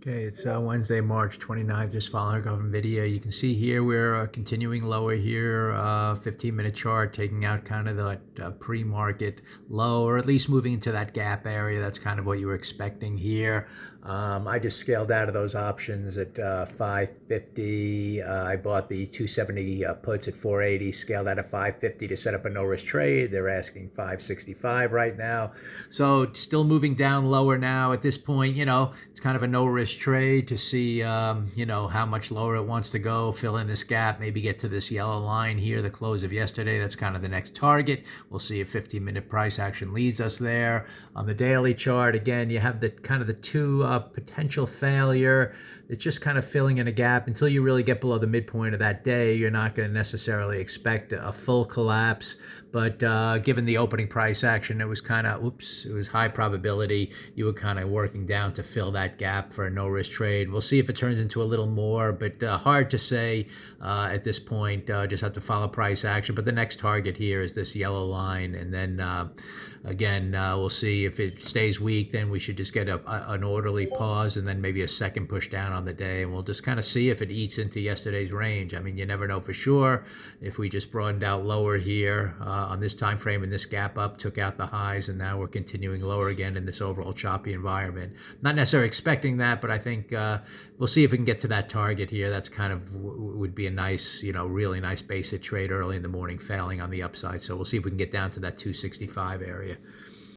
Okay, it's Wednesday, March 29th, just following up on video. You can see here we're continuing lower here, 15-minute chart, taking out kind of the pre-market low, or at least moving into that gap area. That's kind of what you were expecting here. I just scaled out of those options at 550. I bought the 270 puts at 480, scaled out of 550 to set up a no-risk trade. They're asking 565 right now. So still moving down lower now. At this point, it's kind of a no-risk trade to see, how much lower it wants to go, fill in this gap, maybe get to this yellow line here, the close of yesterday. That's kind of the next target. We'll see if 15-minute price action leads us there. On the daily chart, again, you have the kind of the two potential failure. It's just kind of filling in a gap. Until you really get below the midpoint of that day, you're not going to necessarily expect a full collapse. But given the opening price action, it was kind of, it was high probability you were kind of working down to fill that gap for a no-risk trade. We'll see if it turns into a little more, but hard to say at this point. Just have to follow price action. But the next target here is this yellow line. And then, again, we'll see if it stays weak, then we should just get an orderly pause and then maybe a second push down on the day. And we'll just kind of see if it eats into yesterday's range. I mean, you never know for sure. If we just broadened out lower here on this time frame and this gap up, took out the highs, and now we're continuing lower again in this overall choppy environment. Not necessarily expecting that, but I think we'll see if we can get to that target here. That's kind of would be a nice, really nice basic trade early in the morning, failing on the upside. So we'll see if we can get down to that 265 area.